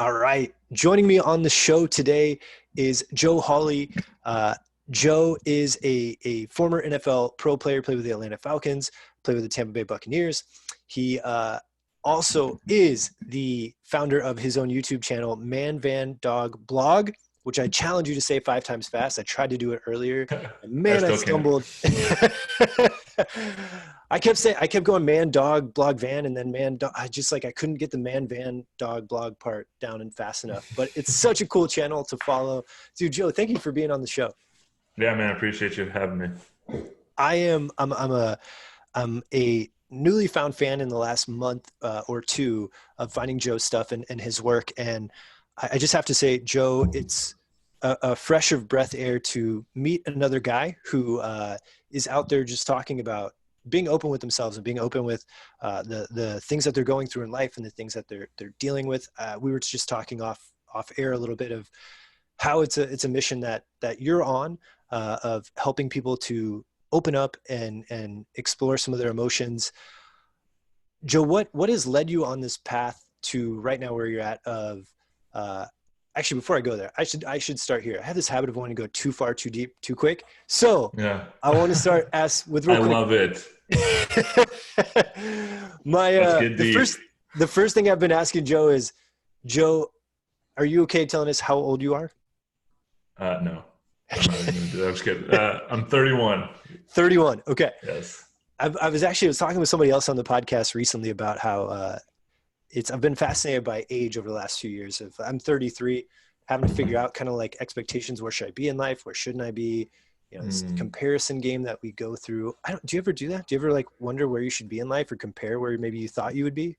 All right. Joining me on the show today is Joe Hawley. Joe is a former NFL pro player, played with the Atlanta Falcons, played with the Tampa Bay Buccaneers. He also is the founder of his own YouTube channel, Man Van Dog Blog, which I challenge you to say 5 times fast. I tried to do it earlier. And I man, I still can. stumbled. I kept going man, dog, blog, van, and then man, dog. I couldn't get the man, van, dog, blog part down and fast enough. But it's such a cool channel to follow. Dude, Joe, thank you for being on the show. Yeah, man, I appreciate you having me. I'm a newly found fan in the last month or two of finding Joe's stuff and his work. And I just have to say, Joe, it's a fresh of breath air to meet another guy who is out there just talking about being open with themselves and being open with the things that they're going through in life and the things that they're dealing with. We were just talking off air a little bit of how it's a mission that you're on, of helping people to open up and explore some of their emotions. Joe, what has led you on this path to right now where you're at of actually, before I go there, I should start here. I have this habit of wanting to go too far, too deep, too quick. So Yeah, I want to start with I real quick. love it. My Let's get deep. the first thing I've been asking Joe is, Joe, are you okay telling us how old you are? No, I'm not even gonna do that. I'm just kidding. I'm 31. 31. Okay. Yes. I was talking with somebody else on the podcast recently about how I've been fascinated by age over the last few years. I'm 33, having to figure out kind of like expectations. Where should I be in life? Where shouldn't I be? This comparison game that we go through. Do you ever do that? Do you ever like wonder where you should be in life or compare where maybe you thought you would be?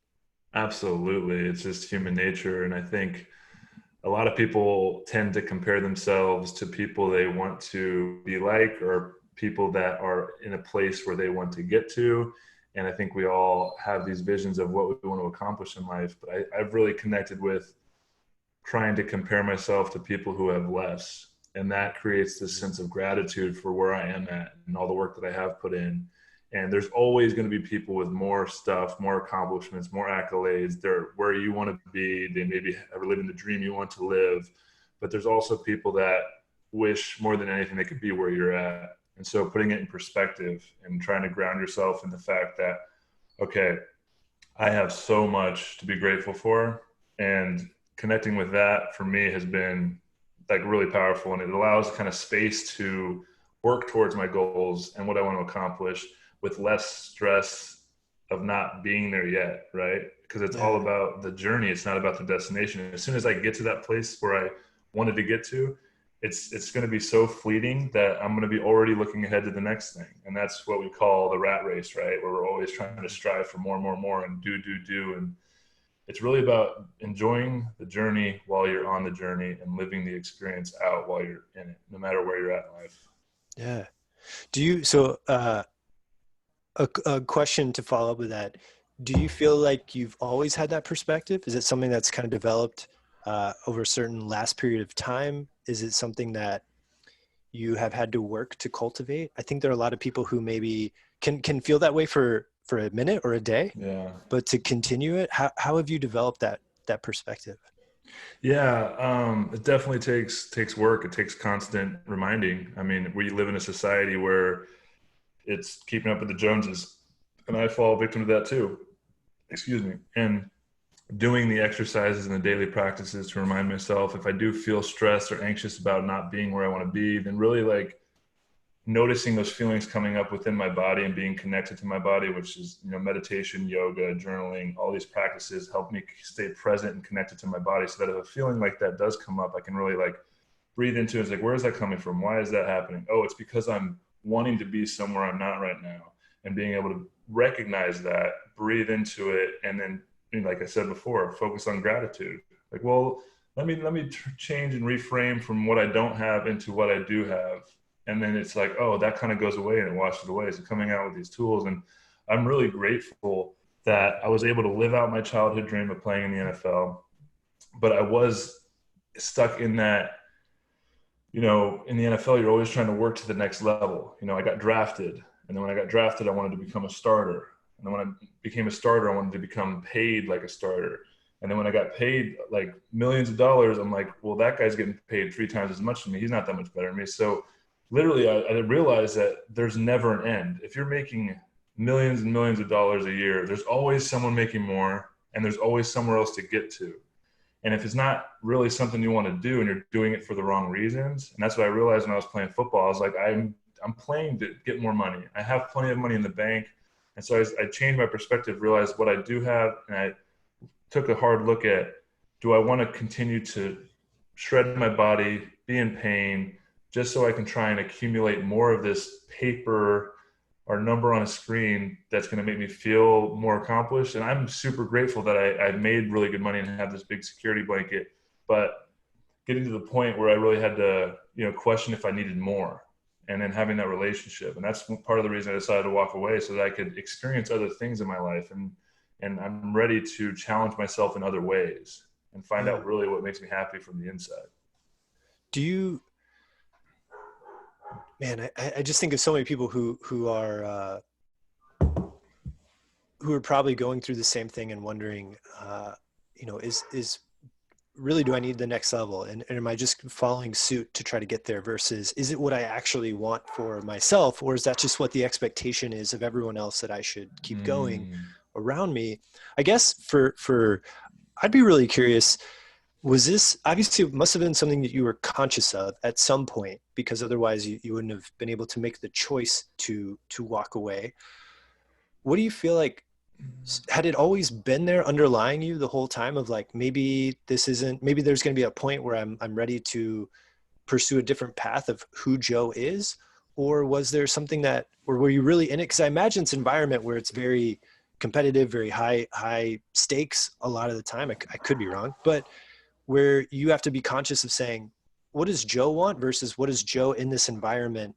Absolutely. It's just human nature. And I think a lot of people tend to compare themselves to people they want to be like, or people that are in a place where they want to get to. And I think we all have these visions of what we want to accomplish in life. But I've really connected with trying to compare myself to people who have less. And that creates this sense of gratitude for where I am at and all the work that I have put in. And there's always going to be people with more stuff, more accomplishments, more accolades. They're where you want to be. They maybe are living the dream you want to live. But there's also people that wish more than anything they could be where you're at. And so putting it in perspective and trying to ground yourself in the fact that, okay, I have so much to be grateful for. And connecting with that for me has been like really powerful. And it allows kind of space to work towards my goals and what I want to accomplish with less stress of not being there yet, right? Because it's all about the journey. It's not about the destination. As soon as I get to that place where I wanted to get to, it's going to be so fleeting that I'm going to be already looking ahead to the next thing. And that's what we call the rat race, right? Where we're always trying to strive for more and more and more and do. And it's really about enjoying the journey while you're on the journey and living the experience out while you're in it, no matter where you're at in life. Yeah. A question to follow up with that. Do you feel like you've always had that perspective? Is it something that's kind of developed over a certain last period of time? Is it something that you have had to work to cultivate? I think there are a lot of people who maybe can feel that way for a minute or a day, Yeah. but to continue it, how have you developed that perspective? Yeah. It definitely takes work. It takes constant reminding. I mean, we live in a society where it's keeping up with the Joneses, and I fall victim to that too. Excuse me. And doing the exercises and the daily practices to remind myself if I do feel stressed or anxious about not being where I want to be, then really like noticing those feelings coming up within my body and being connected to my body, which is, meditation, yoga, journaling, all these practices help me stay present and connected to my body so that if a feeling like that does come up, I can really like breathe into it. It's like, where is that coming from? Why is that happening? Oh, it's because I'm wanting to be somewhere I'm not right now, and being able to recognize that, breathe into it, and then, like I said before, focus on gratitude. Like, well, let me change and reframe from what I don't have into what I do have. And then it's like, oh, that kind of goes away and it washes away. So coming out with these tools, and I'm really grateful that I was able to live out my childhood dream of playing in the NFL, but I was stuck in that, in the NFL, you're always trying to work to the next level. I got drafted, and then when I got drafted, I wanted to become a starter. And then when I became a starter, I wanted to become paid like a starter. And then when I got paid like millions of dollars, I'm like, well, that guy's getting paid 3 times as much as me. He's not that much better than me. So literally, I realized that there's never an end. If you're making millions and millions of dollars a year, there's always someone making more, and there's always somewhere else to get to. And if it's not really something you want to do and you're doing it for the wrong reasons, and that's what I realized when I was playing football, I was like, I'm playing to get more money. I have plenty of money in the bank. And so I changed my perspective, realized what I do have, and I took a hard look at, do I want to continue to shred my body, be in pain, just so I can try and accumulate more of this paper or number on a screen that's going to make me feel more accomplished? And I'm super grateful that I made really good money and have this big security blanket, but getting to the point where I really had to, question if I needed more, and then having that relationship. And that's part of the reason I decided to walk away, so that I could experience other things in my life. And I'm ready to challenge myself in other ways and find out really what makes me happy from the inside. Do you, man, I just think of so many people who are probably going through the same thing and wondering, is really, do I need the next level? And am I just following suit to try to get there, versus is it what I actually want for myself? Or is that just what the expectation is of everyone else, that I should keep going around me? I guess I'd be really curious, was this, obviously it must have been something that you were conscious of at some point, because otherwise you wouldn't have been able to make the choice to walk away. What do you feel like, had it always been there underlying you the whole time, of like, maybe there's going to be a point where I'm ready to pursue a different path of who Joe is? Or was there something or were you really in it? Because I imagine it's an environment where it's very competitive, very high stakes a lot of the time. I could be wrong, but where you have to be conscious of saying, what does Joe want versus what is Joe in this environment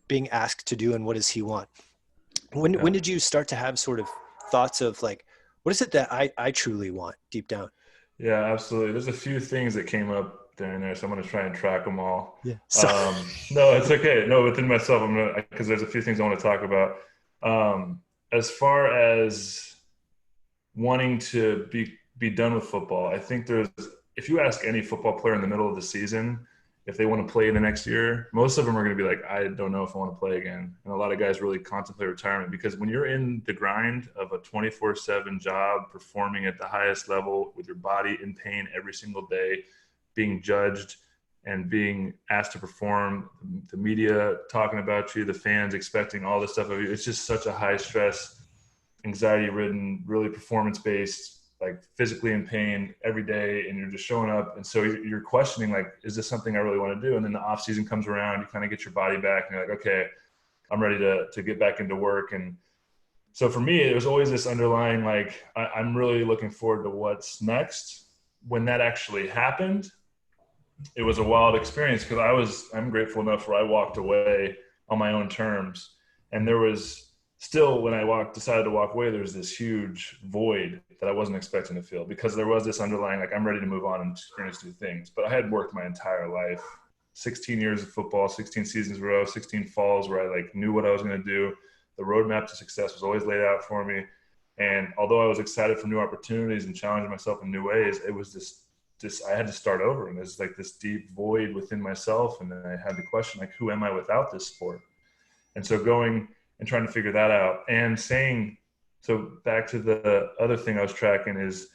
being asked to do, and what does he want? When did you start to have sort of thoughts of like, what is it that I truly want deep down? Yeah, absolutely. There's a few things that came up during there, so I'm going to try and track them all. Yeah. So, No, it's okay. No, within myself, because there's a few things I want to talk about. As far as wanting to be done with football, I think if you ask any football player in the middle of the season if they want to play the next year, most of them are going to be like, I don't know if I want to play again. And a lot of guys really contemplate retirement, because when you're in the grind of a 24/7 job, performing at the highest level with your body in pain every single day, being judged and being asked to perform, the media talking about you, the fans expecting all this stuff of you, it's just such a high stress, anxiety ridden, really performance based, like physically in pain every day, and you're just showing up. And so you're questioning, like, is this something I really want to do? And then the off season comes around, you kind of get your body back, and you're like, okay, I'm ready to get back into work. And so for me, it was always this underlying, like, I'm really looking forward to what's next. When that actually happened, it was a wild experience, because I'm grateful enough where I walked away on my own terms. And there was still, when I decided to walk away, there was this huge void that I wasn't expecting to feel, because there was this underlying, like, I'm ready to move on and experience new things. But I had worked my entire life, 16 years of football, 16 seasons in a row, 16 falls where I like knew what I was going to do. The roadmap to success was always laid out for me. And although I was excited for new opportunities and challenging myself in new ways, it was this I had to start over. And there's like this deep void within myself. And then I had to question, like, who am I without this sport? And so going and trying to figure that out, and saying, so back to the other thing I was tracking is,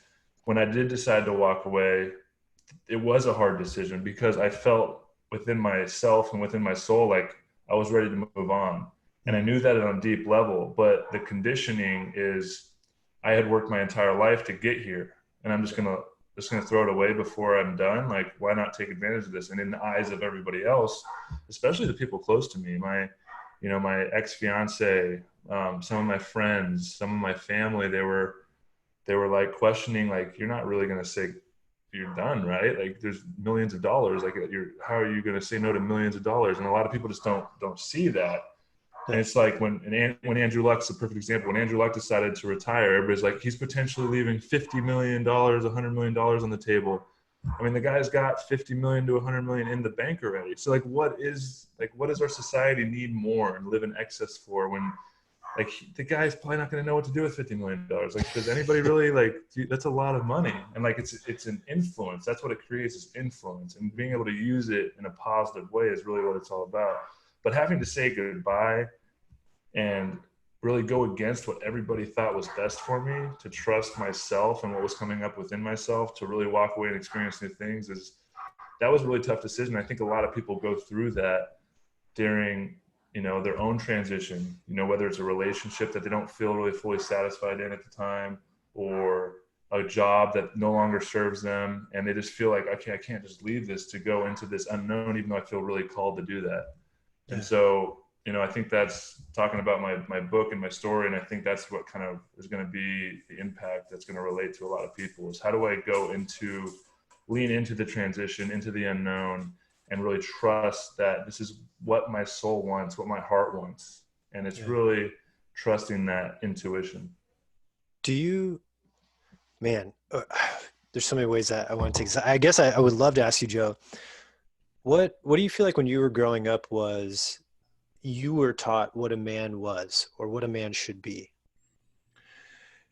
when I did decide to walk away, it was a hard decision, because I felt within myself and within my soul like I was ready to move on. And I knew that on a deep level, but the conditioning is, I had worked my entire life to get here, and I'm just gonna throw it away before I'm done. Like, why not take advantage of this? And in the eyes of everybody else, especially the people close to me, my ex-fiance, some of my friends, some of my family, they were like questioning, like, you're not really going to say you're done, right? Like, there's millions of dollars. Like, how are you going to say no to millions of dollars? And a lot of people just don't see that. And it's like when Andrew Luck's a perfect example. When Andrew Luck decided to retire, everybody's like, he's potentially leaving $50 million, $100 million on the table. I mean, the guy's got 50 million to 100 million in the bank already. So like, what does our society need more and live in excess for, when like the guy's probably not going to know what to do with $50 million. Like, does anybody really like, that's a lot of money. And like, it's an influence. That's what it creates, is influence, and being able to use it in a positive way is really what it's all about. But having to say goodbye and really go against what everybody thought was best for me, to trust myself and what was coming up within myself, to really walk away and experience new things, that was a really tough decision. I think a lot of people go through that during, their own transition, whether it's a relationship that they don't feel really fully satisfied in at the time, or a job that no longer serves them. And they just feel like, okay, I can't just leave this to go into this unknown, even though I feel really called to do that. And Yeah. so, I think that's talking about my book and my story. And I think that's what kind of is going to be the impact that's going to relate to a lot of people, is how do I lean into the transition, into the unknown, and really trust that this is what my soul wants, what my heart wants. And it's Yeah. really trusting that intuition. Do you, man, there's so many ways that I want to take this. I guess I would love to ask you, Joe, what do you feel like when you were growing up was you were taught what a man was or what a man should be?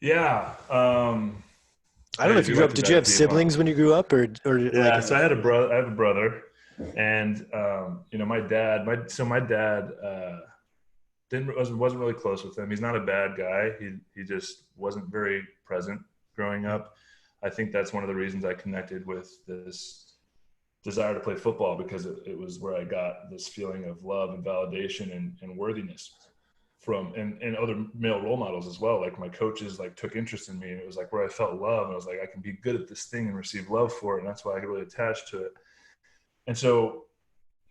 Yeah. I don't know Man, if you you grew went up, to did you that have deep, huh? siblings when you grew up or like Yeah. in So the, I have a brother, and my dad, wasn't really close with him. He's not a bad guy. He just wasn't very present growing yeah, up. I think that's one of the reasons I connected with this desire to play football, because it was where I got this feeling of love and validation and worthiness from, and other male role models as well. Like my coaches like took interest in me, and it was like where I felt love. And I was like, I can be good at this thing and receive love for it. And that's why I could really attach to it. And so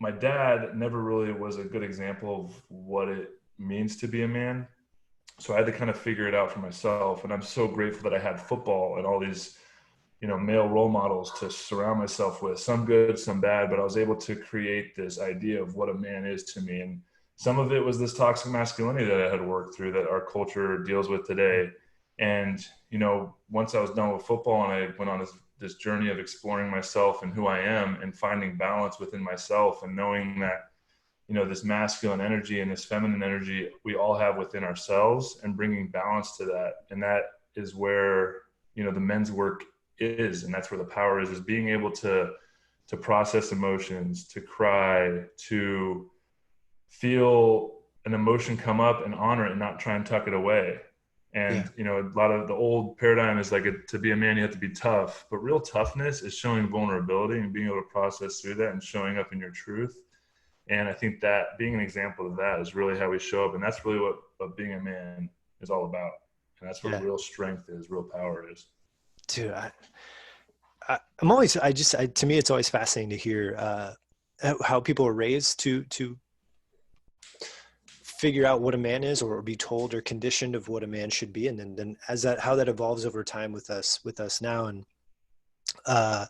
my dad never really was a good example of what it means to be a man. So I had to kind of figure it out for myself. And I'm so grateful that I had football and all these, male role models to surround myself with, some good, some bad, but I was able to create this idea of what a man is to me. And some of it was this toxic masculinity that I had worked through, that our culture deals with today. And, once I was done with football and I went on this journey of exploring myself and who I am and finding balance within myself, and knowing that, this masculine energy and this feminine energy we all have within ourselves, and bringing balance to that. And that is where, the men's work is. And that's where the power is being able to process emotions, to cry, to feel an emotion come up and honor it and not try and tuck it away. yeah, And, a lot of the old paradigm is like, to be a man, you have to be tough, but real toughness is showing vulnerability and being able to process through that and showing up in your truth. And I think that being an example of that is really how we show up. And that's really what being a man is all about. And that's what yeah. real strength is, real power is. Dude, I'm always, to me, it's always fascinating to hear how people are raised to figure out what a man is, or be told or conditioned of what a man should be, and then as that, how that evolves over time with us now. And uh,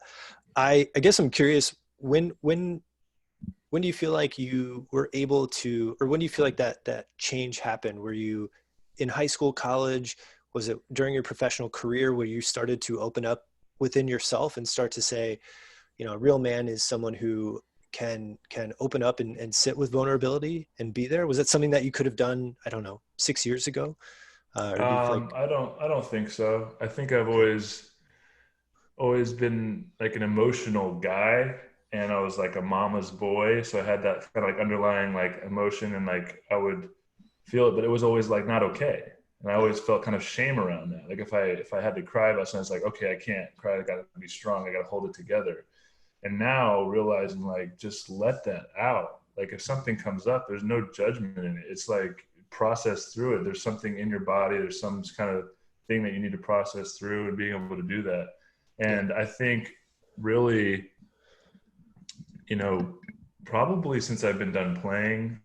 I guess I'm curious, when do you feel like you were able to, or when do you feel like that change happened? Were you in high school, college? Was it during your professional career where you started to open up within yourself and start to say, a real man is someone who can open up and sit with vulnerability and be there? Was that something that you could have done, I don't know, 6 years ago? Or do you feel like, I don't think so. I think I've okay, always been like an emotional guy, and I was like a mama's boy. So I had that kind of like underlying like emotion, and like I would feel it, but it was always like not okay. And I yeah, always felt kind of shame around that. Like if I had to cry about something, it's like, okay, I can't cry. I got to be strong. I got to hold it together. And now realizing like, just let that out. Like if something comes up, there's no judgment in it. It's like process through it. There's something in your body. There's some kind of thing that you need to process through, and being able to do that. yeah, And I think really, you know, probably since I've been done playing,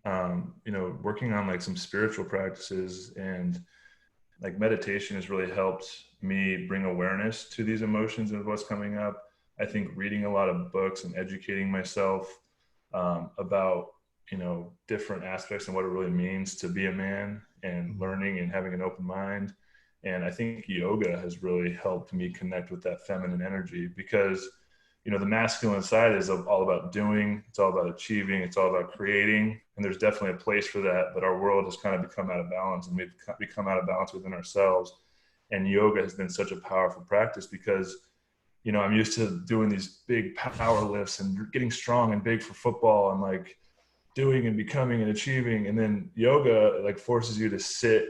working on like some spiritual practices, and like meditation has really helped me bring awareness to these emotions and what's coming up. I think reading a lot of books and educating myself about, different aspects and what it really means to be a man, and mhm, learning and having an open mind. And I think yoga has really helped me connect with that feminine energy, because the masculine side is all about doing, it's all about achieving, it's all about creating. And there's definitely a place for that. But our world has kind of become out of balance, and we've become out of balance within ourselves. And yoga has been such a powerful practice because, I'm used to doing these big power lifts and getting strong and big for football and like doing and becoming and achieving. And then yoga like forces you to sit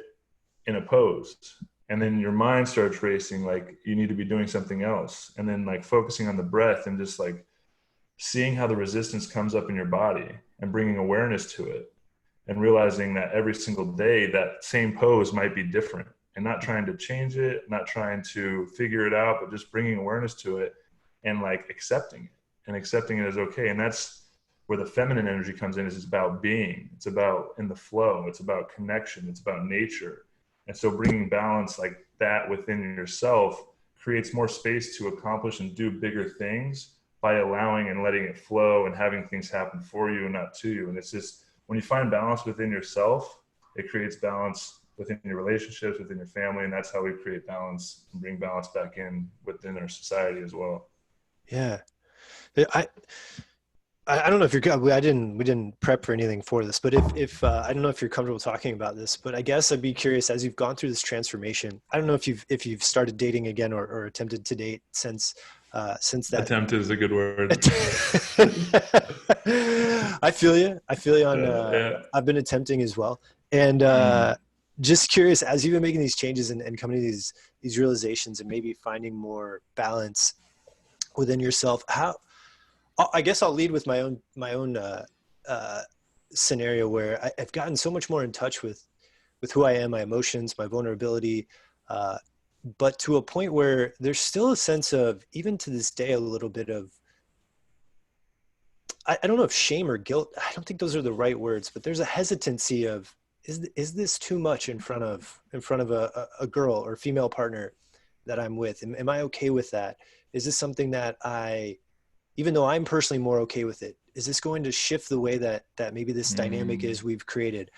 in a pose, and then your mind starts racing, like you need to be doing something else. And then like focusing on the breath and just like seeing how the resistance comes up in your body and bringing awareness to it, and realizing that every single day that same pose might be different, and not trying to change it, not trying to figure it out, but just bringing awareness to it and like accepting it, and accepting it as okay. And that's where the feminine energy comes in. Is it's about being, it's about in the flow, it's about connection, it's about nature. And so bringing balance like that within yourself creates more space to accomplish and do bigger things by allowing and letting it flow and having things happen for you and not to you. And it's just, when you find balance within yourself, it creates balance within your relationships, within your family. And that's how we create balance and bring balance back in within our society as well. Yeah. I, I don't know if you're, we didn't prep for anything for this, but if I don't know if you're comfortable talking about this, but I guess I'd be curious, as you've gone through this transformation. I don't know if you've started dating again, or attempted to date since that. Attempt is a good word. I feel you. I feel you on, Yeah. I've been attempting as well. And, Mm. just curious, as you've been making these changes and coming to these realizations and maybe finding more balance within yourself, I guess I'll lead with my own uh, scenario where I've gotten so much more in touch with who I am, my emotions, my vulnerability, uh, but to a point where there's still a sense of, even to this day, a little bit of, I don't know if shame or guilt. I don't think those are the right words, but there's a hesitancy of, is this too much in front of a girl or female partner that I'm with? Am I okay with that? Is this something that even though I'm personally more okay with it, is this going to shift the way that maybe this dynamic Mm. is we've created?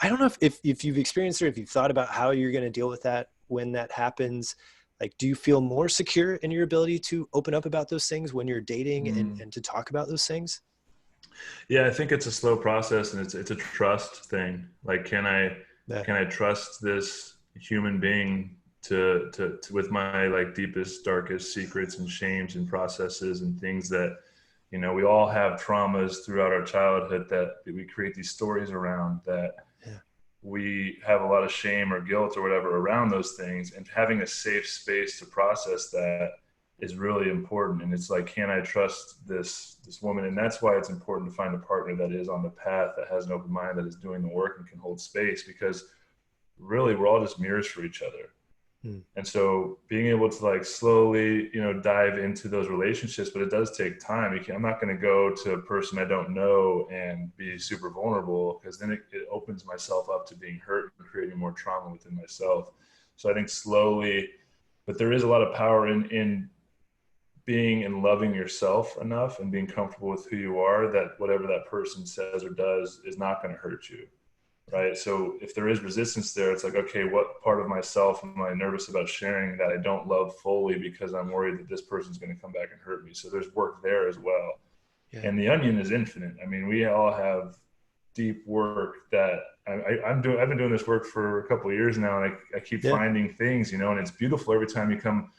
I don't know if you've experienced it, or if you've thought about how you're going to deal with that when that happens. Like, do you feel more secure in your ability to open up about those things when you're dating, Mm. and to talk about those things? Yeah, I think it's a slow process, and it's a trust thing. Like, Yeah. can I trust this human being to with my like deepest, darkest secrets and shames and processes and things that, we all have traumas throughout our childhood that we create these stories around, that Yeah. we have a lot of shame or guilt or whatever around those things, and having a safe space to process that is really important. And it's like, can I trust this woman? And that's why it's important to find a partner that is on the path, that has an open mind, that is doing the work and can hold space, because really we're all just mirrors for each other. Hmm. And so being able to like slowly, dive into those relationships, but it does take time. I'm not going to go to a person I don't know and be super vulnerable, because then it opens myself up to being hurt and creating more trauma within myself. So I think slowly, but there is a lot of power in being and loving yourself enough and being comfortable with who you are, that whatever that person says or does is not going to hurt you. Right. So if there is resistance there, it's like, okay, what part of myself am I nervous about sharing that I don't love fully because I'm worried that this person's going to come back and hurt me? So there's work there as well. Yeah. And the onion is infinite. I mean, we all have deep work that I'm doing. I've been doing this work for a couple of years now, and I keep Yeah. finding things, and it's beautiful every time you come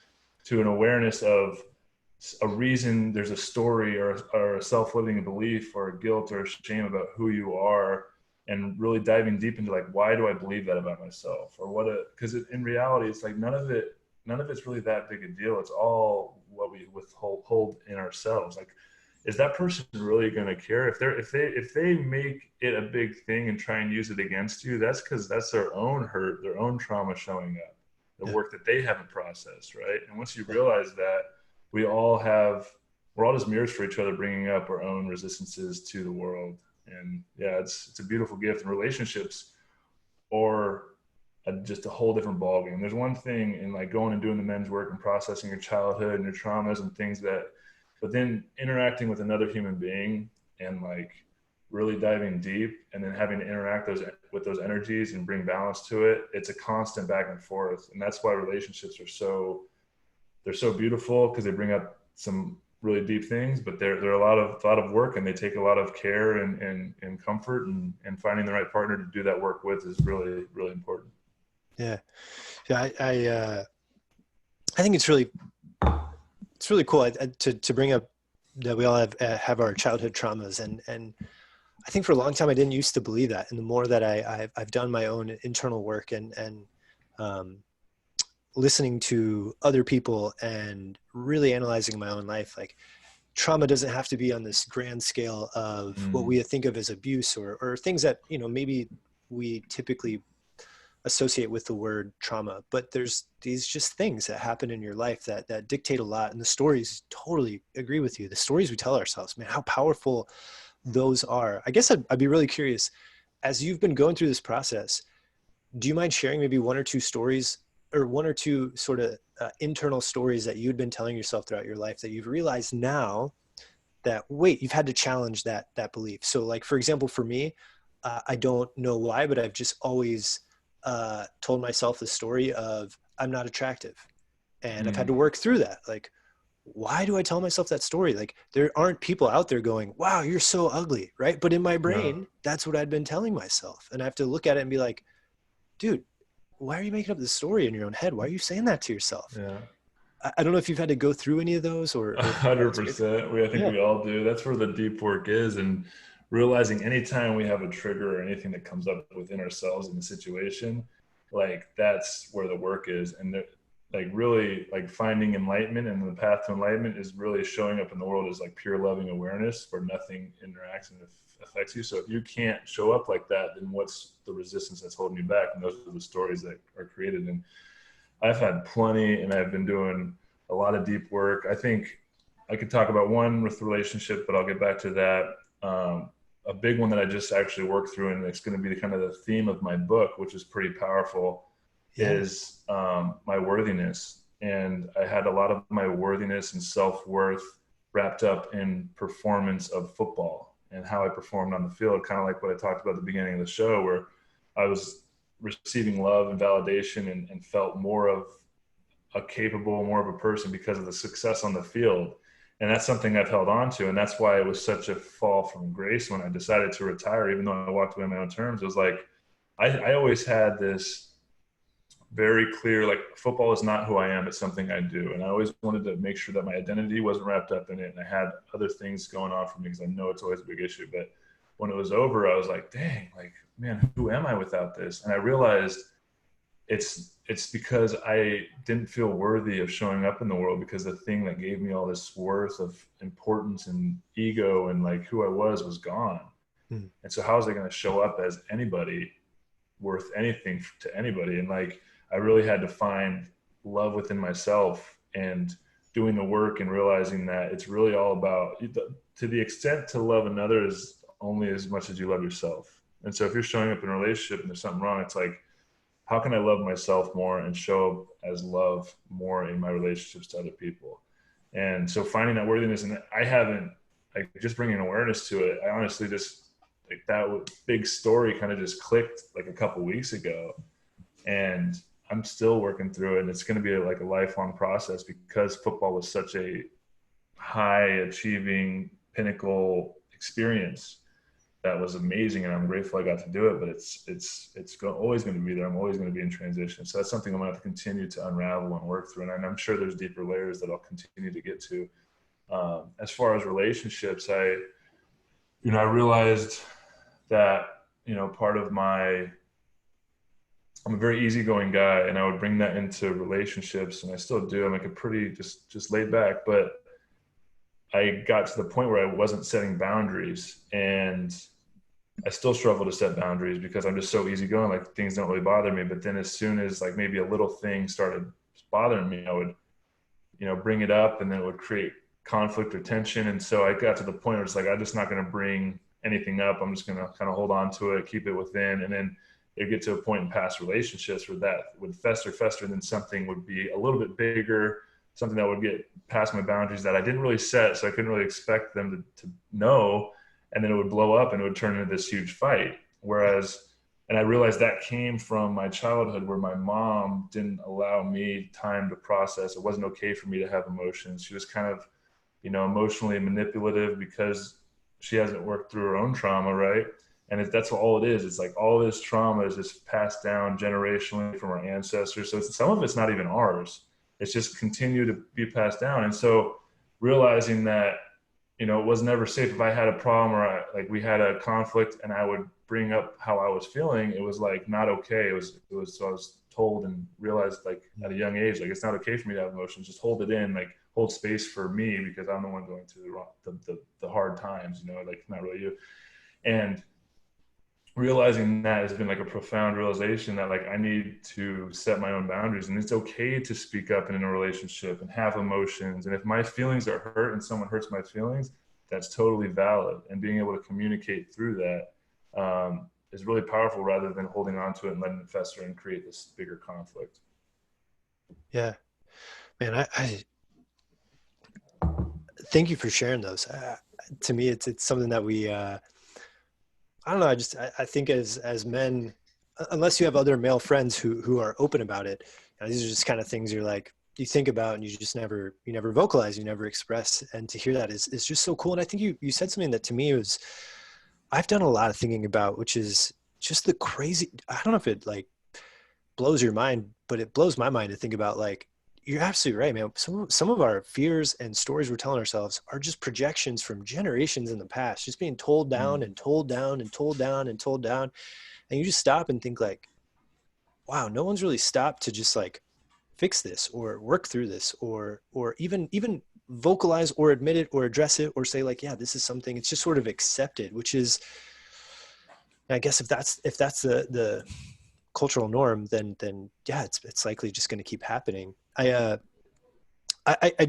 to an awareness of a reason. There's a story or a self-limiting belief or a guilt or a shame about who you are, and really diving deep into like, why do I believe that about myself, or because in reality it's like none of it's really that big a deal. It's all what we hold in ourselves. Like, is that person really going to care if they make it a big thing and try and use it against you? That's because that's their own hurt, their own trauma showing up, the Yeah. work that they haven't processed, right? And once you Yeah. realize that, we all have we're all just mirrors for each other, bringing up our own resistances to the world. And yeah, it's a beautiful gift. And relationships, or just a whole different ballgame. There's one thing in like going and doing the men's work and processing your childhood and your traumas and things that, but then interacting with another human being and like really diving deep, and then having to interact with those energies and bring balance to it. It's a constant back and forth. And that's why relationships are so, they're so beautiful, because they bring up some really deep things, but they're a lot of work, and they take a lot of care and comfort, and finding the right partner to do that work with is really, really important. Yeah. Yeah. I think it's really cool to bring up that we all have our childhood traumas, and I think for a long time I didn't used to believe that, and the more that I've done my own internal work and um, listening to other people and really analyzing my own life, like trauma doesn't have to be on this grand scale of what Mm. we think of as abuse or things that maybe we typically associate with the word trauma, but there's these just things that happen in your life that dictate a lot. And the stories, totally agree with you, the stories we tell ourselves, man, how powerful those are. I guess I'd be really curious, as you've been going through this process, do you mind sharing maybe one or two stories, or one or two sort of internal stories that you'd been telling yourself throughout your life that you've realized now that, wait, you've had to challenge that belief? So like, for example, for me, I don't know why, but I've just always told myself the story of I'm not attractive, and I've had to Mm. work through that. Like, why do I tell myself that story? Like, there aren't people out there going, wow, you're so ugly, right? But in my No. brain, that's what I'd been telling myself. And I have to look at it and be like, dude, why are you making up this story in your own head? Why are you saying that to yourself? Yeah. I don't know if you've had to go through any of those, or if you've had experience. 100%. I think Yeah. we all do. That's where the deep work is, and realizing anytime we have a trigger or anything that comes up within ourselves in the situation, like that's where the work is. And like really, like finding enlightenment, and the path to enlightenment is really showing up in the world as like pure loving awareness where nothing interacts and affects you. So if you can't show up like that, then what's the resistance that's holding you back? And those are the stories that are created. And I've had plenty, and I've been doing a lot of deep work. I think I could talk about one with the relationship, but I'll get back to that. A big one that I just actually worked through, and it's going to be kind of the theme of my book, which is pretty powerful, Yeah. is my worthiness. And I had a lot of my worthiness and self worth wrapped up in performance of football and how I performed on the field, kind of like what I talked about at the beginning of the show, where I was receiving love and validation, and felt more of a capable, more of a person because of the success on the field. And that's something I've held on to. And that's why it was such a fall from grace when I decided to retire, even though I walked away on my own terms. It was like, I always had this very clear, like, football is not who I am, it's something I do. And I always wanted to make sure that my identity wasn't wrapped up in it. And I had other things going on for me, because I know it's always a big issue. But when it was over, I was like, dang, like, man, who am I without this? And I realized it's because I didn't feel worthy of showing up in the world, because the thing that gave me all this worth of importance and ego and like who I was gone. Hmm. And so how was I going to show up as anybody worth anything to anybody? And like, I really had to find love within myself, and doing the work and realizing that it's really all about, to the extent to love another is only as much as you love yourself. And so if you're showing up in a relationship and there's something wrong, it's like, how can I love myself more and show up as love more in my relationships to other people? And so finding that worthiness, and I haven't, like, just bringing awareness to it. I honestly just, like, that big story kind of just clicked like a couple weeks ago, and I'm still working through it. And it's going to be like a lifelong process, because football was such a high achieving pinnacle experience that was amazing, and I'm grateful I got to do it. But always going to be there. I'm always going to be in transition. So that's something I'm going to have to continue to unravel and work through. And I'm sure there's deeper layers that I'll continue to get to. As far as relationships, I realized that, part of I'm a very easygoing guy, and I would bring that into relationships, and I still do. I'm like a pretty just laid back, but I got to the point where I wasn't setting boundaries, and I still struggle to set boundaries because I'm just so easygoing. Like, things don't really bother me. But then as soon as like maybe a little thing started bothering me, I would, bring it up, and then it would create conflict or tension. And so I got to the point where it's like, I'm just not going to bring anything up. I'm just going to kind of hold on to it, keep it within. And then it get to a point in past relationships where that would fester, and then something would be a little bit bigger, something that would get past my boundaries that I didn't really set. So I couldn't really expect them to know. And then it would blow up, and it would turn into this huge fight. And I realized that came from my childhood, where my mom didn't allow me time to process. It wasn't okay for me to have emotions. She was kind of emotionally manipulative because she hasn't worked through her own trauma, right? And that's all it is. It's like all this trauma is just passed down generationally from our ancestors. So some of it's not even ours. It's just continued to be passed down. And so realizing that, it was never safe. If I had a problem or like we had a conflict and I would bring up how I was feeling, it was like not okay. So I was told and realized like at a young age, like it's not okay for me to have emotions. Just hold it in, like hold space for me because I'm the one going through the hard times, like not really you. And realizing that has been like a profound realization that like I need to set my own boundaries, and it's okay to speak up in a relationship and have emotions. And if my feelings are hurt and someone hurts my feelings, that's totally valid. And being able to communicate through that is really powerful rather than holding on to it and letting it fester and create this bigger conflict. Yeah, man, I thank you for sharing those. To me, it's something that we, I don't know. I think as men, unless you have other male friends who are open about it, these are just kind of things you're like, you think about and you never vocalize, you never express. And to hear that is just so cool. And I think you said something that to me was, I've done a lot of thinking about, which is just the crazy, I don't know if it like blows your mind, but it blows my mind to think about like, you're absolutely right, man. Some of our fears and stories we're telling ourselves are just projections from generations in the past, just being told down Mm. and told down and told down and told down. And you just stop and think like, wow, no one's really stopped to just like fix this or work through this or even vocalize or admit it or address it or say like, yeah, this is something. It's just sort of accepted, which is, I guess if that's the cultural norm, then yeah, it's likely just going to keep happening. I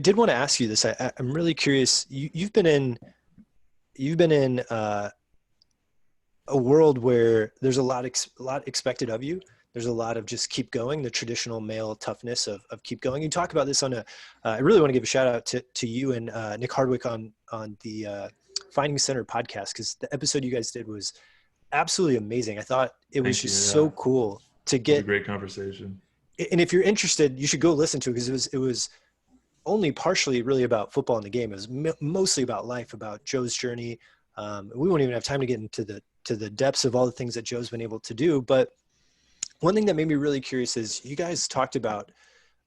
did want to ask you this. I'm really curious. You've been in a world where there's a lot expected of you. There's a lot of just keep going, the traditional male toughness of keep going. You talk about this on I really want to give a shout out to you and Nick Hardwick on the Finding Center podcast, because the episode you guys did was absolutely amazing. I thought it was Thank you. just Yeah, so it cool to was a get, great conversation. and if you're interested, you should go listen to it, because it was only partially really about football in the game. It was mostly about life, about Joe's journey. We won't even have time to get into the depths of all the things that Joe's been able to do. But one thing that made me really curious is you guys talked about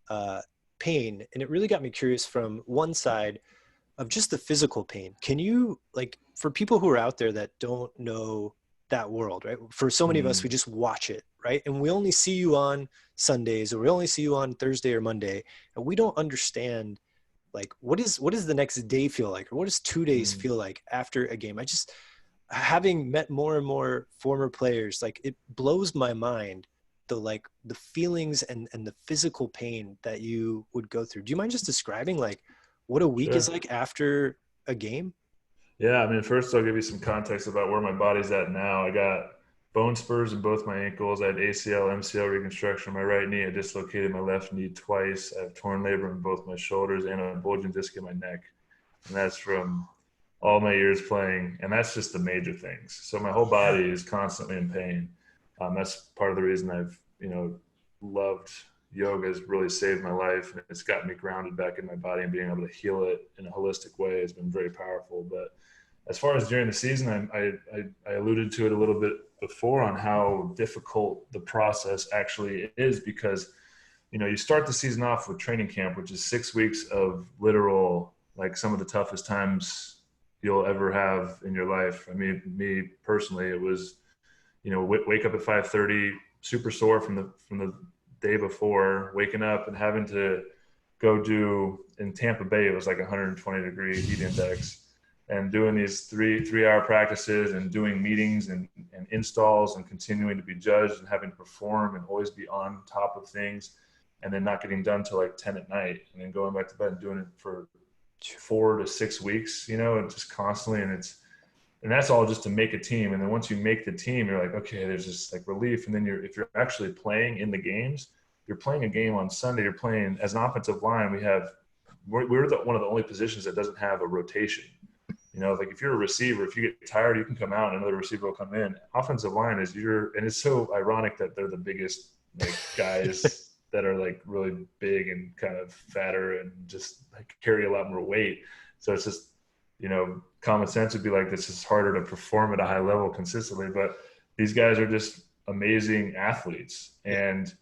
uh, pain, and it really got me curious from one side of just the physical pain. Can you, like, for people who are out there that don't know that world, right? For so many of us, we Mm. just watch it, right? And we only see you on Sundays, or we only see you on Thursday or Monday, and we don't understand like what is the next day feel like, or what does 2 days Mm. feel like after a game. I just, having met more and more former players, like it blows my mind the feelings and the physical pain that you would go through. Do you mind just describing like what a week is Sure. like after a game? Yeah, I mean, first I'll give you some context about where my body's at now. I got bone spurs in both my ankles. I had ACL, MCL reconstruction on my right knee. I dislocated my left knee twice. I have torn labrum in both my shoulders and a bulging disc in my neck. And that's from all my years playing. And that's just the major things. So my whole Yeah. body is constantly in pain. That's part of the reason I've, loved yoga. Has really saved my life. And it's gotten me grounded back in my body, and being able to heal it in a holistic way has been very powerful. But as far as during the season, I alluded to it a little bit before on how difficult the process actually is, because you start the season off with training camp, which is 6 weeks of literal, like some of the toughest times you'll ever have in your life. I mean, me personally, it was wake up at 5:30, super sore from the day before, waking up and having to go do, in Tampa Bay it was like 120-degree heat index, and doing these three-hour practices and doing meetings and installs and continuing to be judged and having to perform and always be on top of things, and then not getting done till like 10 at night, and then going back to bed and doing it for 4 to 6 weeks, and just constantly. And that's all just to make a team. And then once you make the team, you're like, okay, there's this like relief. And then if you're actually playing in the games, you're playing a game on Sunday, you're playing as an offensive line. We're one of the only positions that doesn't have a rotation. Like if you're a receiver, if you get tired, you can come out and another receiver will come in. Offensive line and it's so ironic that they're the biggest like guys that are like really big and kind of fatter and just like carry a lot more weight. So it's just, common sense would be like, this is harder to perform at a high level consistently, but these guys are just amazing athletes. Yeah. And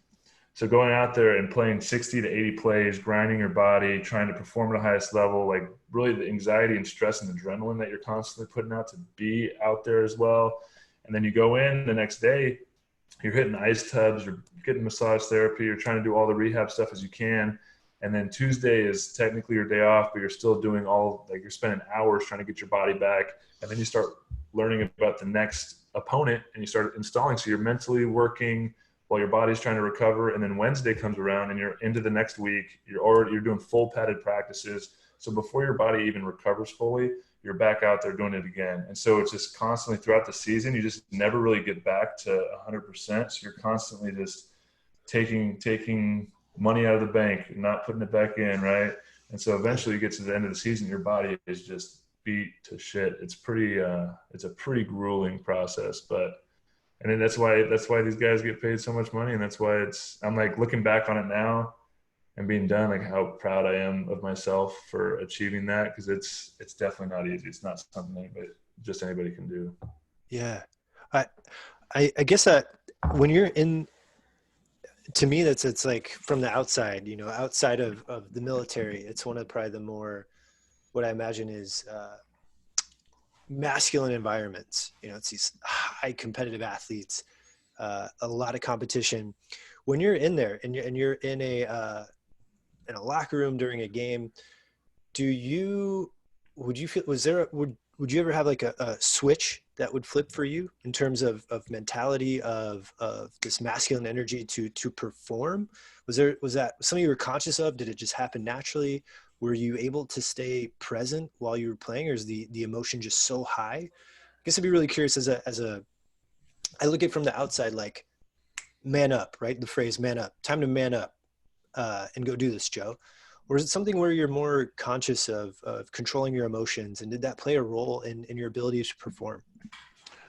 so going out there and playing 60 to 80 plays, grinding your body, trying to perform at the highest level, like really the anxiety and stress and adrenaline that you're constantly putting out to be out there as well. And then you go in the next day, you're hitting ice tubs, you're getting massage therapy, you're trying to do all the rehab stuff as you can. And then Tuesday is technically your day off, but you're still doing you're spending hours trying to get your body back. And then you start learning about the next opponent and you start installing. So you're mentally working while your body's trying to recover. And then Wednesday comes around and you're into the next week. You're doing full padded practices. So before your body even recovers fully, you're back out there doing it again. And so it's just constantly throughout the season, you just never really get back to 100%. So you're constantly just taking money out of the bank and not putting it back in, right? And so eventually you get to the end of the season, your body is just beat to shit. It's a pretty grueling process, and then that's why these guys get paid so much money. And that's why I'm like looking back on it now and being done, like how proud I am of myself for achieving that. Cause it's definitely not easy. It's not something anybody can do. Yeah. I guess that when you're in, to me, it's like from the outside, outside of the military, it's one of probably the more, what I imagine is, masculine environments. It's these high competitive athletes, a lot of competition. When you're in there and you're in a locker room during a game, would you feel, would you ever have like a switch that would flip for you in terms of mentality of this masculine energy to perform? Was that something you were conscious of? Did it just happen naturally? Were you able to stay present while you were playing, or is the emotion just so high? I guess I'd be really curious I look at it from the outside, like, man up, right? The phrase man up, time to man up, and go do this, Joe. Or is it something where you're more conscious of controlling your emotions, and did that play a role in your ability to perform?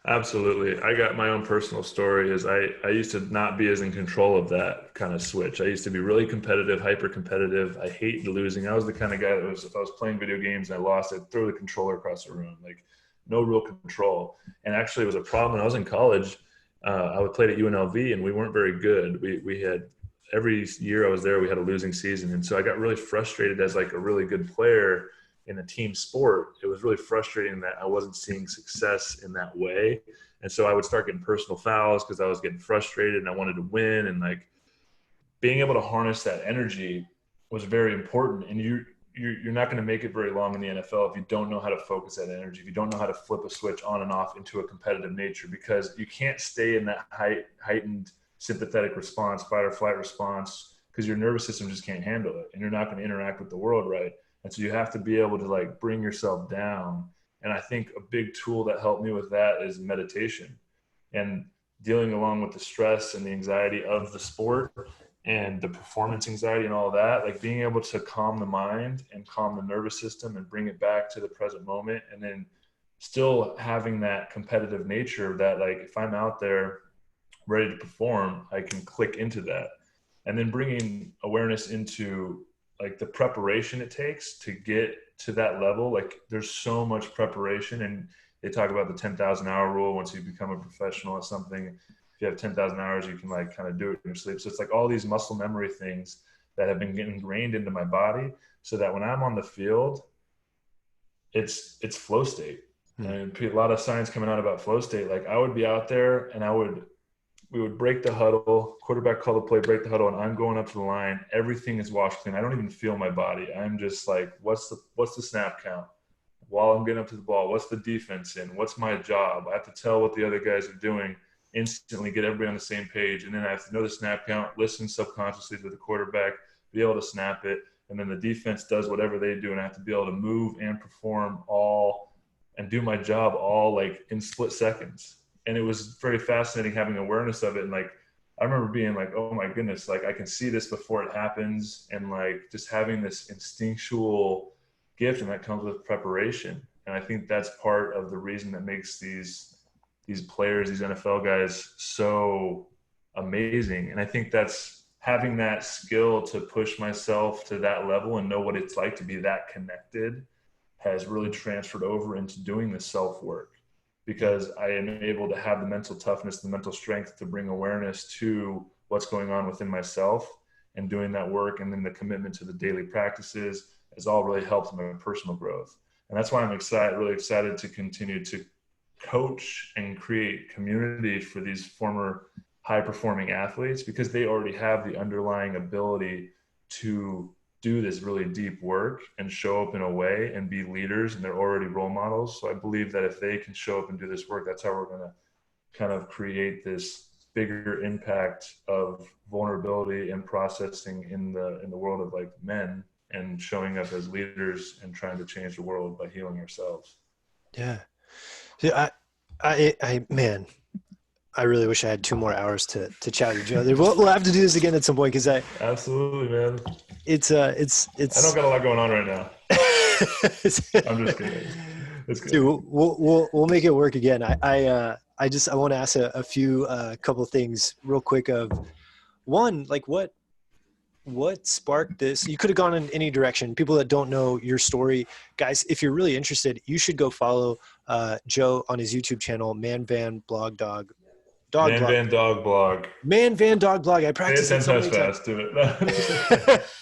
Absolutely. I got my own personal story is I used to not be as in control of that kind of switch. I used to be really competitive, hyper competitive. I hated losing. I was the kind of guy that if I was playing video games and I lost, I'd throw the controller across the room, like no real control. And actually it was a problem when I was in college. I would play at UNLV and we weren't very good. We had, every year I was there, we had a losing season. And so I got really frustrated as like a really good player in a team sport. It was really frustrating that I wasn't seeing success in that way. And so I would start getting personal fouls because I was getting frustrated and I wanted to win. And like being able to harness that energy was very important. And you're not going to make it very long in the NFL if you don't know how to focus that energy, if you don't know how to flip a switch on and off into a competitive nature, because you can't stay in that heightened sympathetic response, fight or flight response, because your nervous system just can't handle it and you're not going to interact with the world right. And so you have to be able to like bring yourself down. And I think a big tool that helped me with that is meditation and dealing along with the stress and the anxiety of the sport and the performance anxiety and all that, like being able to calm the mind and calm the nervous system and bring it back to the present moment. And then still having that competitive nature that like, if I'm out there ready to perform, I can click into that. And then bringing awareness into like the preparation it takes to get to that level. Like there's so much preparation, and they talk about the 10,000 hour rule. Once you become a professional at something, if you have 10,000 hours, you can like kind of do it in your sleep. So it's like all these muscle memory things that have been getting ingrained into my body so that when I'm on the field, it's flow state. And a lot of science coming out about flow state. Like I would be out there and we would break the huddle, quarterback call the play, break the huddle, and I'm going up to the line. Everything is washed clean. I don't even feel my body. I'm just like, what's the snap count? While I'm getting up to the ball, what's the defense in? What's my job? I have to tell what the other guys are doing, instantly get everybody on the same page. And then I have to know the snap count, listen subconsciously to the quarterback, be able to snap it. And then the defense does whatever they do. And I have to be able to move and perform all and do my job all like in split seconds. And it was very fascinating having awareness of it. And like, I remember being like, oh my goodness, like I can see this before it happens. And like just having this instinctual gift, and that comes with preparation. And I think that's part of the reason that makes these players, these NFL guys so amazing. And I think that's having that skill to push myself to that level and know what it's like to be that connected has really transferred over into doing the self work, because I am able to have the mental toughness, the mental strength to bring awareness to what's going on within myself and doing that work. And then the commitment to the daily practices has all really helped my personal growth. And that's why I'm really excited to continue to coach and create community for these former high performing athletes, because they already have the underlying ability to do this really deep work and show up in a way and be leaders, and they're already role models. So I believe that if they can show up and do this work, that's how we're going to kind of create this bigger impact of vulnerability and processing in the world of like men, and showing up as leaders and trying to change the world by healing ourselves. Yeah. Man, I really wish I had 2 more hours to chat with you, Joe. We'll have to do this again at some point, because Absolutely, man. it's I don't got a lot going on right now. I'm just kidding. It's good. Dude, we'll make it work again. I want to ask a few couple of things real quick. Of one, like what sparked this? You could have gone in any direction. People that don't know your story, guys, if you're really interested, you should go follow Joe on his YouTube channel, Man Van Blog Dog Man Blog. Van Dog Blog. Man Van Dog Blog. I Say it practiced 10 it so times many times. fast. Do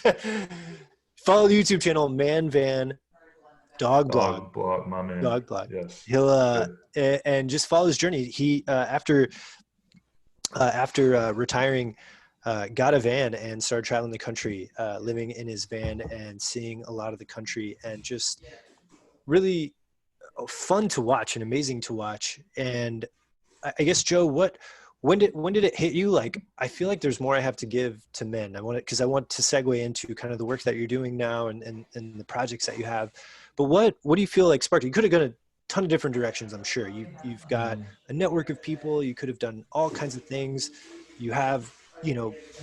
it. Follow the YouTube channel, Man Van Dog Blog. Dog Blog, my man. Dog Blog. Yes. He'll and just follow his journey. He after retiring, got a van and started traveling the country, living in his van and seeing a lot of the country, and just really fun to watch and amazing to watch. And I guess, Joe, when did it hit you? Like, I feel like there's more I have to give to men. Because I want to segue into kind of the work that you're doing now and the projects that you have. But what do you feel like sparked? You could have gone a ton of different directions, I'm sure. You've got a network of people. You could have done all kinds of things. You have,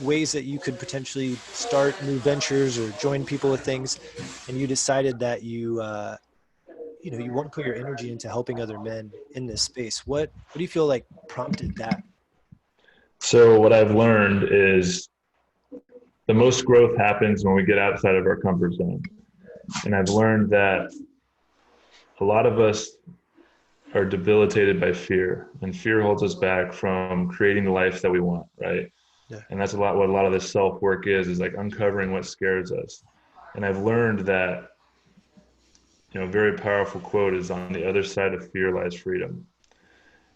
ways that you could potentially start new ventures or join people with things. And you decided that you want to put your energy into helping other men in this space. What do you feel like prompted that? So what I've learned is the most growth happens when we get outside of our comfort zone. And I've learned that a lot of us are debilitated by fear, and fear holds us back from creating the life that we want, right? Yeah. And that's what a lot of this self-work is like uncovering what scares us. And I've learned that, a very powerful quote is, on the other side of fear lies freedom.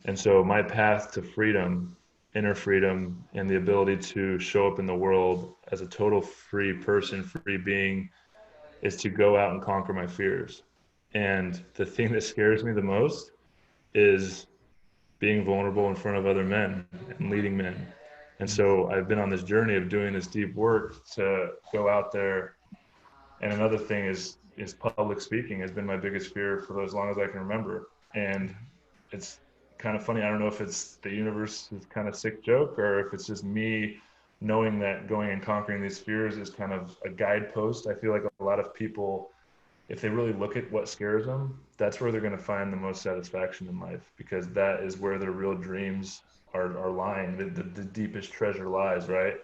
And so my path to freedom, inner freedom, and the ability to show up in the world as a total free person, free being, is to go out and conquer my fears. And the thing that scares me the most is being vulnerable in front of other men and leading men. And so I've been on this journey of doing this deep work to go out there. And another thing is public speaking has been my biggest fear for as long as I can remember. And it's kind of funny. I don't know if it's the universe's kind of sick joke, or if it's just me knowing that going and conquering these fears is kind of a guidepost. I feel like a lot of people, if they really look at what scares them, that's where they're going to find the most satisfaction in life, because that is where their real dreams are lying. The deepest treasure lies, right?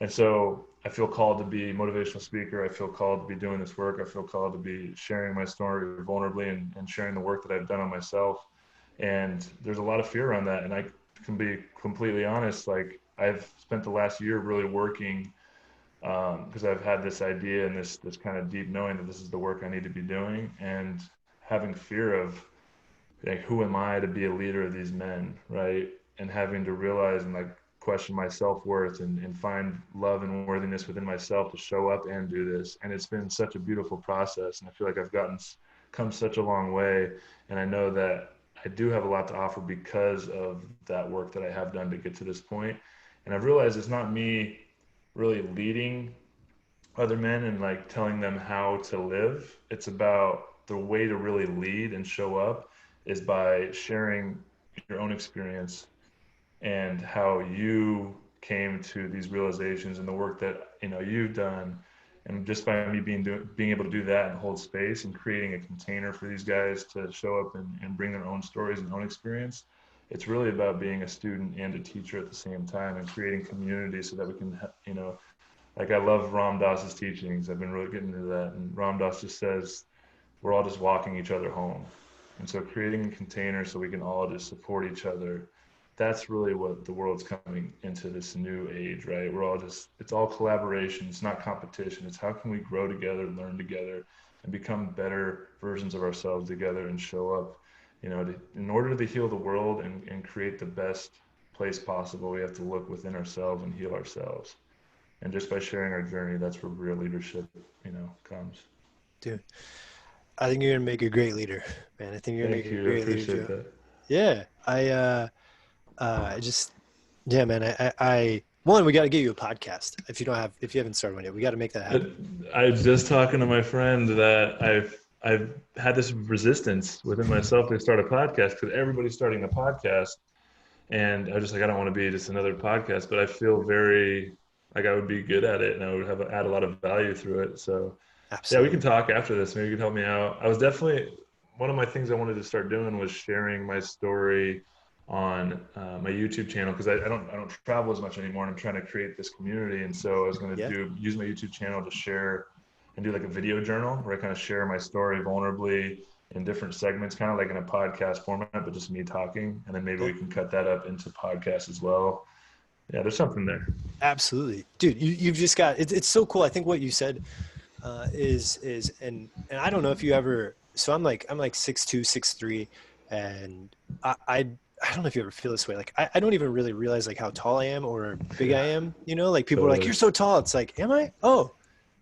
And so I feel called to be a motivational speaker. I feel called to be doing this work. I feel called to be sharing my story vulnerably and sharing the work that I've done on myself. And there's a lot of fear around that. And I can be completely honest, like, I've spent the last year really working, because I've had this idea and this kind of deep knowing that this is the work I need to be doing, and having fear of, like, who am I to be a leader of these men, right? And having to realize and like question my self-worth and find love and worthiness within myself to show up and do this. And it's been such a beautiful process, and I feel like I've come such a long way. And I know that I do have a lot to offer because of that work that I have done to get to this point. And I've realized it's not me really leading other men and like telling them how to live. It's about the way to really lead and show up is by sharing your own experience and how you came to these realizations and the work that you've done. And just by me being able to do that and hold space and creating a container for these guys to show up and bring their own stories and own experience, it's really about being a student and a teacher at the same time, and creating community so that we can, like, I love Ram Dass's teachings. I've been really getting into that. And Ram Dass just says we're all just walking each other home. And so creating a container so we can all just support each other, that's really what the world's coming into, this new age, right? We're all just, it's all collaboration. It's not competition. It's how can we grow together, learn together, and become better versions of ourselves together and show up, in order to heal the world and create the best place possible, we have to look within ourselves and heal ourselves. And just by sharing our journey, that's where real leadership, comes. Dude, I think you're gonna make a great leader, man. I think you're gonna make Thank a you. I great leader, appreciate Joe. that. Yeah, I just, yeah, man. One, we got to get you a podcast. If you haven't started one yet, we got to make that happen. I was just talking to my friend that I've had this resistance within myself to start a podcast because everybody's starting a podcast, and I was just like, I don't want to be just another podcast, but I feel very like I would be good at it and I would add a lot of value through it. So yeah, we Absolutely. can talk after this. Maybe you can help me out. I was definitely, one of my things I wanted to start doing was sharing my story on my YouTube channel because I don't travel as much anymore, and I'm trying to create this community. And so I was going Yeah. to use my YouTube channel to share and do like a video journal where I kind of share my story vulnerably in different segments, kind of like in a podcast format, but just me talking. And then maybe Yeah. we can cut that up into podcasts as well. Yeah, there's something there. Absolutely, dude. You've just got it's so cool. I think what you said is and I don't know if you ever. So I'm like 6'2", 6'3", and I don't know if you ever feel this way. Like I don't even really realize like how tall I am or big I Yeah, am. Like people are like, totally. "You're so tall." It's like, am I? Oh,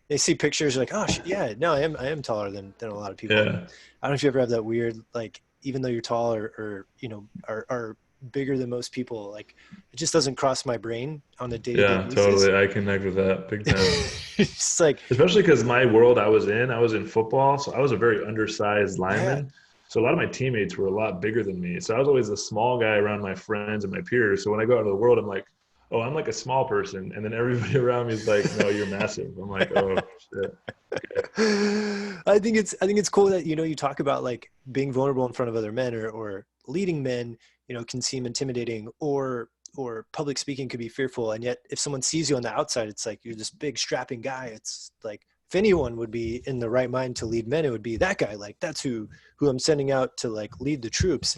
they see pictures like, oh yeah, no, I am taller than a lot of people. And Yeah. I don't know if you ever have that weird like, even though you're tall or are bigger than most people, like it just doesn't cross my brain on a day to day Yeah, basis. totally. I connect with that big time. It's like, Especially because my world I was in football, so I was a very undersized yeah, lineman. So a lot of my teammates were a lot bigger than me. So I was always the small guy around my friends and my peers. So when I go out into the world, I'm like, oh, I'm like a small person. And then everybody around me is like, no, you're massive. I'm like, oh shit. Okay. I think it's cool that you talk about like being vulnerable in front of other men or leading men, can seem intimidating or public speaking could be fearful. And yet if someone sees you on the outside, it's like you're this big strapping guy. It's like if anyone would be in the right mind to lead men, it would be that guy. Like that's who I'm sending out to like lead the troops.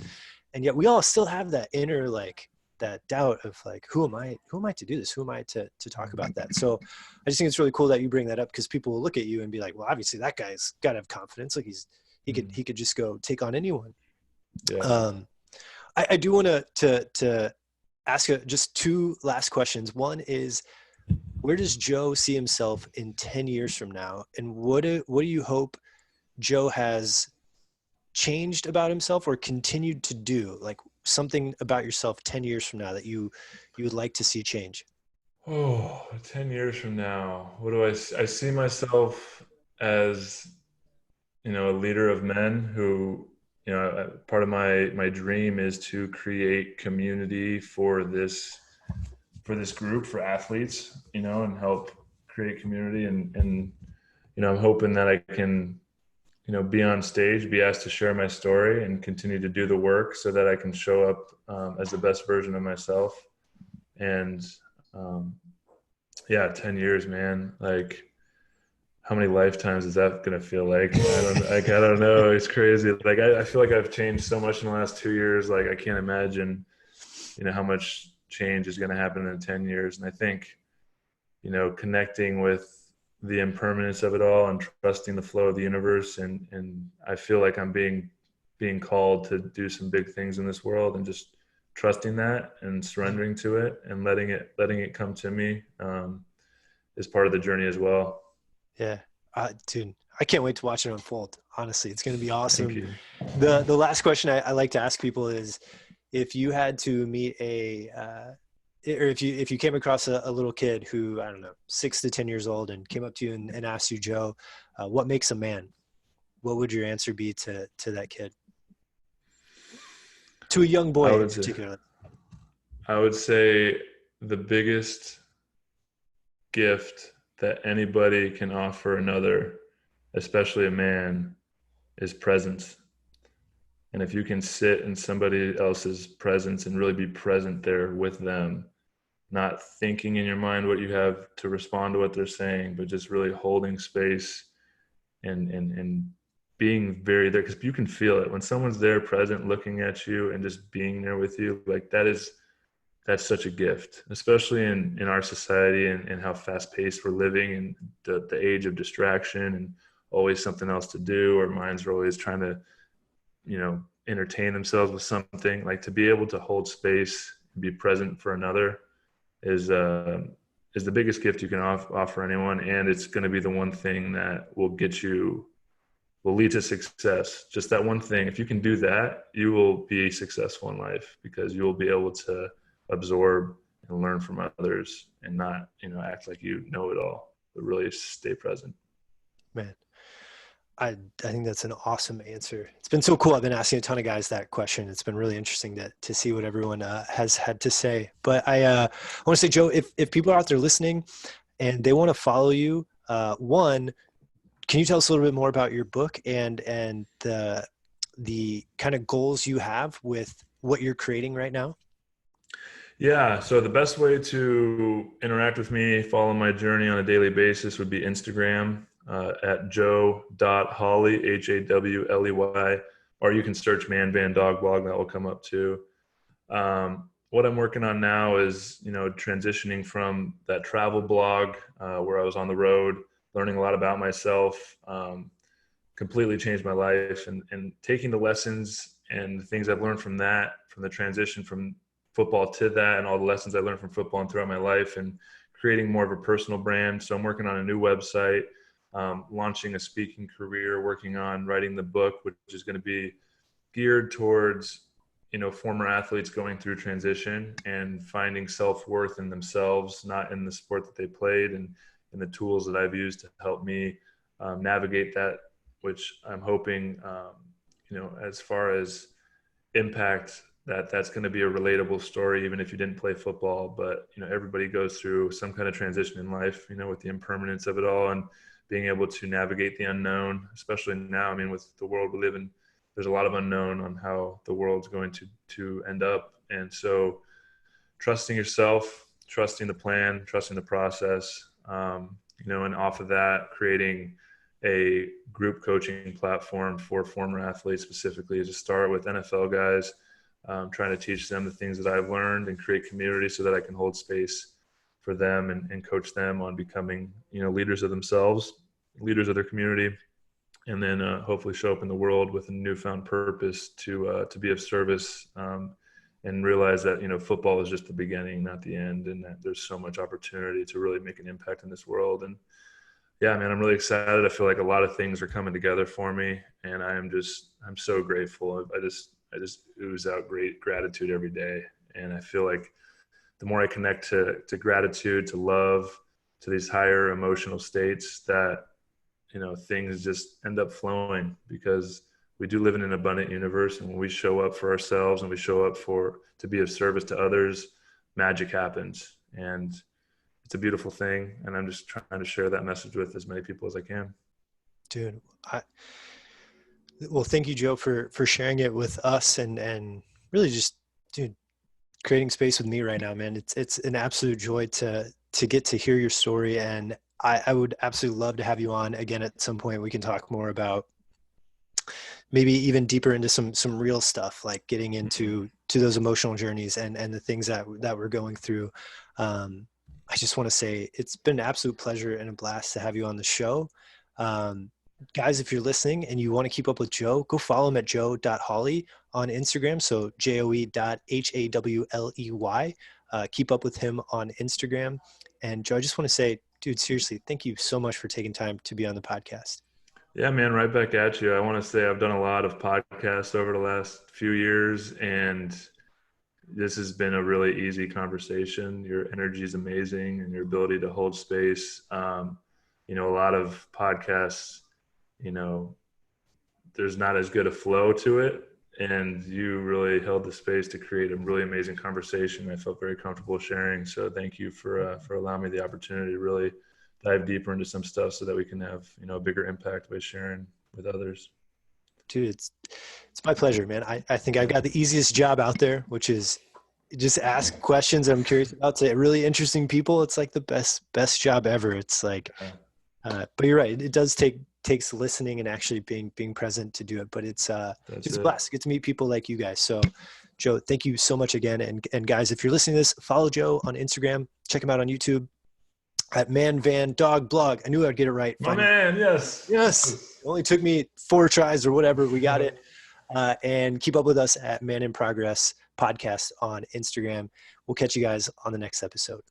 And yet we all still have that inner like that doubt of like, who am I to do this? Who am I to talk about that? So I just think it's really cool that you bring that up because people will look at you and be like, well, obviously that guy's got to have confidence. Like he could Mhm. he could just go take on anyone. Yeah. Um, I do want to ask just two last questions. One is, where does Joe see himself in 10 years from now, and what do you hope Joe has changed about himself or continued to do, like something about yourself 10 years from now that you would like to see change? Oh, 10 years from now, what do I see myself as, a leader of men who, part of my dream is to create community for this group for athletes, and help create community and I'm hoping that I can, be on stage, be asked to share my story and continue to do the work so that I can show up as the best version of myself. And um, yeah, 10 years, man. Like, how many lifetimes is that going to feel like? I don't know. It's crazy. Like, I feel like I've changed so much in the last 2 years. Like, I can't imagine, how much change is going to happen in 10 years. And I think, connecting with the impermanence of it all and trusting the flow of the universe. And I feel like I'm being called to do some big things in this world, and just trusting that and surrendering to it and letting it come to me is part of the journey as well. Yeah, dude, I can't wait to watch it unfold. Honestly, it's going to be Thank awesome. you. The last question I like to ask people is, if you had to meet or if you came across a little kid who, I don't know, 6 to 10 years old, and came up to you and asked you, Joe, what makes a man? What would your answer be to that kid, to a young I boy in would say, particular? I would say the biggest gift that anybody can offer another, especially a man, is presence. And if you can sit in somebody else's presence and really be present there with them, not thinking in your mind what you have to respond to what they're saying, but just really holding space and being very there, because you can feel it when someone's there present looking at you and just being there with you. Like that's such a gift, especially in our society and how fast paced we're living, and the age of distraction and always something else to do. Our minds are always trying to, entertain themselves with something. Like, to be able to hold space and be present for another is the biggest gift you can offer anyone. And it's going to be the one thing that will lead to success. Just that one thing. If you can do that, you will be successful in life, because you will be able to absorb and learn from others and not, act like you know it all, but really stay present. Man, I think that's an awesome answer. It's been so cool. I've been asking a ton of guys that question. It's been really interesting to see what everyone has had to say. But I want to say, Joe, if people are out there listening and they want to follow you, one, can you tell us a little bit more about your book and the kind of goals you have with what you're creating right now? Yeah. So the best way to interact with me, follow my journey on a daily basis, would be Instagram at joe.hawley, Hawley, or you can search Man Van Dog Blog. That will come up too. What I'm working on now is, transitioning from that travel blog where I was on the road, learning a lot about myself, completely changed my life, and taking the lessons and the things I've learned from that, from the transition from football to that, and all the lessons I learned from football and throughout my life, and creating more of a personal brand. So I'm working on a new website, launching a speaking career, working on writing the book, which is going to be geared towards, former athletes going through transition and finding self-worth in themselves, not in the sport that they played, and the tools that I've used to help me navigate that, which I'm hoping, as far as impact, that's going to be a relatable story, even if you didn't play football. But, everybody goes through some kind of transition in life, with the impermanence of it all, and being able to navigate the unknown, especially now. I mean, with the world we live in, there's a lot of unknown on how the world's going to end up. And so trusting yourself, trusting the plan, trusting the process, and off of that, creating a group coaching platform for former athletes, specifically to start with NFL guys, trying to teach them the things that I've learned and create community so that I can hold space for them and coach them on becoming, leaders of themselves, leaders of their community, and then hopefully show up in the world with a newfound purpose to be of service, and realize that, football is just the beginning, not the end, and that there's so much opportunity to really make an impact in this world. And yeah, man, I'm really excited. I feel like a lot of things are coming together for me, and I'm so grateful. I just ooze out great gratitude every day. And I feel like the more I connect to gratitude, to love, to these higher emotional states, that, things just end up flowing, because we do live in an abundant universe. And when we show up for ourselves and we show up to be of service to others, magic happens. And it's a beautiful thing. And I'm just trying to share that message with as many people as I can. Dude, well, thank you, Joe, for sharing it with us and really just, dude, creating space with me right now, man. It's an absolute joy to get to hear your story. And I would absolutely love to have you on again at some point. We can talk more about maybe even deeper into some real stuff, like getting into those emotional journeys and the things that we're going through. I just want to say it's been an absolute pleasure and a blast to have you on the show. Guys, if you're listening and you want to keep up with Joe, go follow him at joe.hawley on Instagram. So joe.hawley. Keep up with him on Instagram. And Joe, I just want to say, dude, seriously, thank you so much for taking time to be on the podcast. Yeah, man, right back at you. I want to say I've done a lot of podcasts over the last few years, and this has been a really easy conversation. Your energy is amazing, and your ability to hold space. A lot of podcasts, there's not as good a flow to it. And you really held the space to create a really amazing conversation. I felt very comfortable sharing. So thank you for allowing me the opportunity to really dive deeper into some stuff so that we can have, a bigger impact by sharing with others. Dude, it's my pleasure, man. I think I've got the easiest job out there, which is just ask questions I'm curious about to really interesting people. It's like the best job ever. It's like, but you're right. It does take takes listening and actually being present to do it. But it's a That's it. blast. Get to meet people like you guys. So Joe, thank you so much again. And guys, if you're listening to this, follow Joe on Instagram, check him out on YouTube at Man Van Dog Blog. I knew I'd get it right. My man, yes. Yes. It only took me 4 tries or whatever. We got it. And keep up with us at Man in Progress Podcast on Instagram. We'll catch you guys on the next episode.